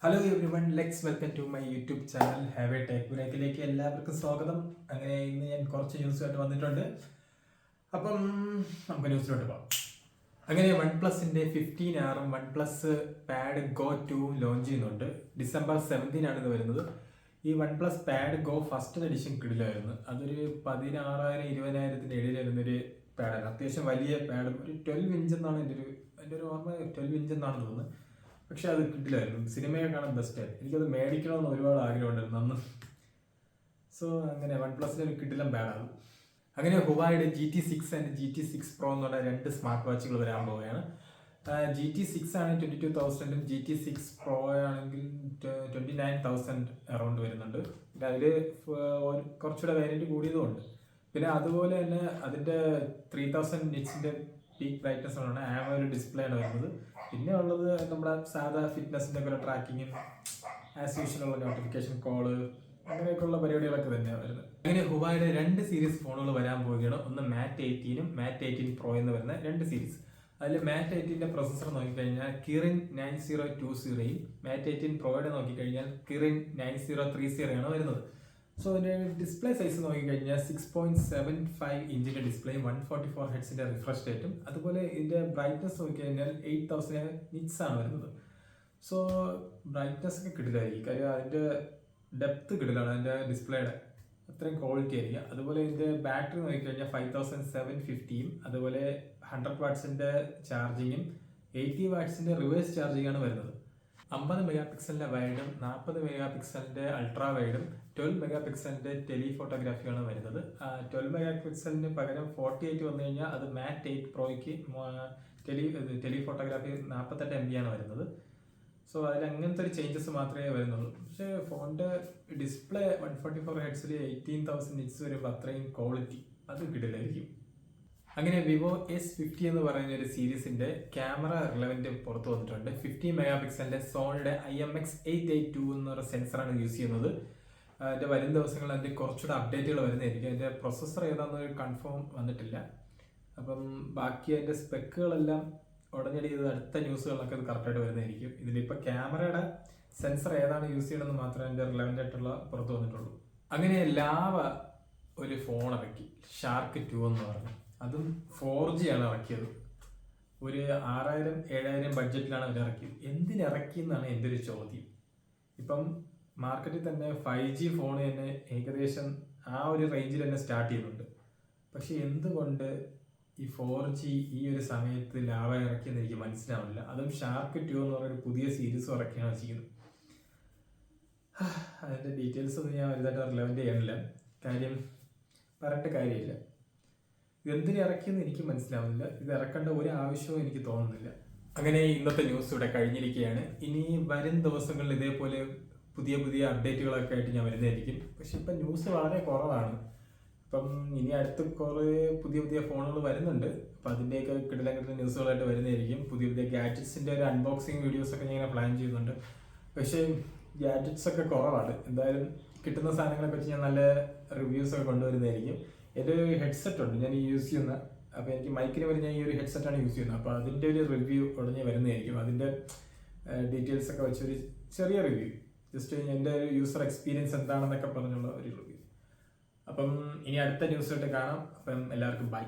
Hello everyone, let's welcome to my YouTube channel have a tech ബ്രേക്കിലേക്ക് എല്ലാവർക്കും സ്വാഗതം. അങ്ങനെ ഇന്ന് ഞാൻ കുറച്ച് ന്യൂസുമായിട്ട് വന്നിട്ടുണ്ട്. അപ്പം നമുക്ക് ന്യൂസിലോട്ട് പോകാം. അങ്ങനെ വൺ പ്ലസിന്റെ 15R one plus pad go 2 launch ചെയ്യുന്നുണ്ട്. ഡിസംബർ 17 ആണ് ഇത് വരുന്നത്. ഈ one plus pad go first edition കിടിലായിരുന്നു. അതൊരു 16,000-20,000 ഇടയിൽ വരുന്നൊരു പാഡാണ്. അത്യാവശ്യം വലിയ പാഡ്, ഒരു 12 ഇഞ്ച് എന്നാണ് എൻ്റെ ഒരു ഓർമ്മ, 12 ഇഞ്ച് എന്നാണ് തോന്നുന്നത്. പക്ഷെ അത് കിട്ടില്ലായിരുന്നു. സിനിമയെ കാണാൻ ബെസ്റ്റായിരുന്നു. എനിക്കത് മേടിക്കണമെന്ന് ഒരുപാട് ആഗ്രഹമുണ്ടായിരുന്നു അന്ന്. സോ അങ്ങനെ വൺ പ്ലസിൻ്റെ ഒരു കിടിലം ബാഡാണ്. അങ്ങനെ ഹുവായുടെ GT6 ആൻഡ് GT6 Pro എന്നുള്ള രണ്ട് സ്മാർട്ട് വാച്ചുകൾ വരാൻ പോവുകയാണ്. GT6 ആണ് 22,000, GT6 Pro ആണെങ്കിൽ 29,000 അറൗണ്ട് വരുന്നുണ്ട്. പിന്നെ അതിൽ കുറച്ചുകൂടെ വേരിയൻറ്റ് കൂടിയതുമുണ്ട്. പിന്നെ അതുപോലെ തന്നെ അതിൻ്റെ 3000 നിറ്റ്സിൻ്റെ പീക്ക് ബ്രൈറ്റ്നസ് ആണ്, AMOLED ഡിസ്പ്ലേ ആണ് വരുന്നത്. പിന്നെ ഉള്ളത് നമ്മുടെ സാധാ ഫിറ്റ്നസിൻ്റെ ഒക്കെ ട്രാക്കിങ്ങും ആസ് യൂഷ്വൽ ഉള്ള നോട്ടിഫിക്കേഷൻ കോള് അങ്ങനെയൊക്കെയുള്ള പരിപാടികളൊക്കെ തന്നെയാണ് വരുന്നത്. അങ്ങനെ ഹുവായുടെ രണ്ട് സീരീസ് ഫോണുകൾ വരാൻ പോവുകയാണ്. ഒന്ന് മാറ്റ് 18 മാറ്റ് 18 Pro എന്ന് വരുന്ന രണ്ട് സീരീസ്. അതിൽ മാറ്റ് 18ന്റെ പ്രൊസസ്സർ നോക്കിക്കഴിഞ്ഞാൽ കിറിൻ 9020 മാറ്റ് 18 Proയുടെ നോക്കിക്കഴിഞ്ഞാൽ കിറിൻ 9030 ആണ് വരുന്നത്. സോ ഇതിൻ്റെ ഡിസ്പ്ലേ സൈസ് നോക്കിക്കഴിഞ്ഞാൽ 6.75 ഇഞ്ചിൻ്റെ ഡിസ്പ്ലേ, 144 ഹെഡ്സിൻ്റെ റിഫ്രഷ് റേറ്റും, അതുപോലെ ഇതിൻ്റെ ബ്രൈറ്റ്നസ് നോക്കിക്കഴിഞ്ഞാൽ 8000 നിറ്റ്സ് ആണ് വരുന്നത്. സോ ബ്രൈറ്റ്നസ് ഒക്കെ കിട്ടില്ലായിരിക്കും, കാര്യം അതിൻ്റെ ഡെപ്ത് കിട്ടില്ലാണ് അതിൻ്റെ ഡിസ്പ്ലേയുടെ, അത്രയും ക്വാളിറ്റി ആയിരിക്കും. അതുപോലെ ഇതിൻ്റെ ബാറ്ററി നോക്കിക്കഴിഞ്ഞാൽ 5750, അതുപോലെ 100 വാട്ട്സിൻ്റെ ചാർജിങ്ങും 80 വാട്ട്സിൻ്റെ റിവേഴ്സ് ചാർജിങ്ങാണ് വരുന്നത്. 50 മെഗാ പിക്സലിൻ്റെ വൈഡും 40 മെഗാ പിക്സലിൻ്റെ അൾട്രാ വൈഡും 12 മെഗാ പിക്സലിൻ്റെ ടെലിഫോട്ടോഗ്രാഫിയാണ് വരുന്നത്. 12 മെഗാ പിക്സലിന് പകരം 48 വന്നു കഴിഞ്ഞാൽ അത് മാറ്റ് 8 പ്രോയ്ക്ക് ടെലിഫോട്ടോഗ്രാഫി 48 MB ആണ് വരുന്നത്. സോ അതിൽ അങ്ങനത്തെ ഒരു ചേഞ്ചസ് മാത്രമേ വരുന്നുള്ളൂ. പക്ഷേ ഫോണിൻ്റെ ഡിസ്പ്ലേ 144 ഹെഡ്സിൽ 18,000 നിറ്റ്സ് വരുമ്പോൾ അത്രയും ക്വാളിറ്റി അത് കിട്ടില്ലായിരിക്കും. അങ്ങനെ വിവോ S50 എന്ന് പറയുന്ന ഒരു സീരീസിന്റെ ക്യാമറ റിലവന്റ് പുറത്തു വന്നിട്ടുണ്ട്. 50 മെഗാ പിക്സലിന്റെ സോണിയുടെ IMX882 എന്ന് പറയുന്ന സെൻസറാണ് യൂസ് ചെയ്യുന്നത്. അതിന്റെ വരും ദിവസങ്ങളിൽ അതിന്റെ കുറച്ചുകൂടെ അപ്ഡേറ്റുകൾ വരുന്നതായിരിക്കും. അതിന്റെ പ്രൊസസ്സർ ഏതാണെന്നൊരു കൺഫേം വന്നിട്ടില്ല. അപ്പം ബാക്കി അതിന്റെ സ്പെക്കുകളെല്ലാം ഉടനടി അടുത്ത ന്യൂസുകളിലൊക്കെ അത് കറക്റ്റായിട്ട് വരുന്നതായിരിക്കും. ഇതിലിപ്പോൾ ക്യാമറയുടെ സെൻസർ ഏതാണ് യൂസ് ചെയ്യണമെന്ന് മാത്രമേ അതിന്റെ റിലവന്റ് ആയിട്ടുള്ള പുറത്തു വന്നിട്ടുള്ളൂ. അങ്ങനെ ലാവ ഒരു ഫോൺ ഇറക്കി, ഷാർക്ക് 2 എന്ന് പറഞ്ഞു. അതും 4G ആണ് ഇറക്കിയത്. ഒരു 6,000-7,000 ബഡ്ജറ്റിലാണ് അവർ ഇറക്കിയത്. എന്തിനിറക്കിയെന്നാണ് എൻ്റെ ഒരു ചോദ്യം. ഇപ്പം മാർക്കറ്റിൽ തന്നെ 5G ഫോൺ തന്നെ ഏകദേശം ആ ഒരു റേഞ്ചിൽ തന്നെ സ്റ്റാർട്ട് ചെയ്യുന്നുണ്ട്. പക്ഷെ എന്തുകൊണ്ട് ഈ 4G ഈ ഒരു സമയത്ത് ലാവ ഇറക്കിയെന്ന് എനിക്ക് മനസ്സിലാവില്ല. അതും ഷാർക്ക് 2 എന്ന് പറയുന്ന പുതിയ സീരീസ് ഇറക്കിയാണ് വെച്ചിരിക്കുന്നത്. അതിൻ്റെ ഡീറ്റെയിൽസ് ഒന്നും ഞാൻ വലുതായിട്ട് റിലവൻ്റ് ചെയ്യണില്ല, കാര്യം പറഞ്ഞിട്ട് കാര്യമില്ല. ഇതെന്തിനു ഇറക്കിയെന്ന് എനിക്ക് മനസ്സിലാവുന്നില്ല. ഇത് ഇറക്കേണ്ട ഒരു ആവശ്യവും എനിക്ക് തോന്നുന്നില്ല. അങ്ങനെ ഇന്നത്തെ ന്യൂസ് ഇവിടെ കഴിഞ്ഞിരിക്കുകയാണ്. ഇനി വരും ദിവസങ്ങളിൽ ഇതേപോലെ പുതിയ പുതിയ അപ്ഡേറ്റുകളൊക്കെ ആയിട്ട് ഞാൻ വരുന്നതായിരിക്കും. പക്ഷെ ഇപ്പം ന്യൂസ് വളരെ കുറവാണ്. ഇപ്പം ഇനി അടുത്ത് കുറേ പുതിയ പുതിയ ഫോണുകൾ വരുന്നുണ്ട്. അപ്പം അതിൻ്റെയൊക്കെ കിടലങ്കിട്ടുള്ള ന്യൂസുകളായിട്ട് വരുന്നതായിരിക്കും. പുതിയ പുതിയ ഗാഡ്ജറ്റ്സിൻ്റെ ഒരു അൺബോക്സിങ് വീഡിയോസൊക്കെ ഞാൻ ഇങ്ങനെ പ്ലാൻ ചെയ്യുന്നുണ്ട്. പക്ഷേ ഗാഡ്ജറ്റ്സ് ഒക്കെ കുറവാണ്. എന്തായാലും കിട്ടുന്ന സാധനങ്ങളെ പറ്റി ഞാൻ നല്ല റിവ്യൂസൊക്കെ കൊണ്ടുവരുന്നതായിരിക്കും. എൻ്റെ ഒരു ഹെഡ്സെറ്റ് ഉണ്ട് ഞാൻ യൂസ് ചെയ്യുന്ന. അപ്പോൾ എനിക്ക് മൈക്കിന് വരെ ഞാൻ ഈ ഒരു ഹെഡ്സെറ്റാണ് യൂസ് ചെയ്യുന്നത്. അപ്പോൾ അതിൻ്റെ ഒരു റിവ്യൂ ഉടനെ വരുന്നതായിരിക്കും. അതിൻ്റെ ഡീറ്റെയിൽസൊക്കെ വെച്ചൊരു ചെറിയ റിവ്യൂ, ജസ്റ്റ് എൻ്റെ ഒരു യൂസർ എക്സ്പീരിയൻസ് എന്താണെന്നൊക്കെ പറഞ്ഞുള്ള ഒരു റിവ്യൂ. അപ്പം ഇനി അടുത്ത ന്യൂസായിട്ട് കാണാം. അപ്പം എല്ലാവർക്കും ബൈ.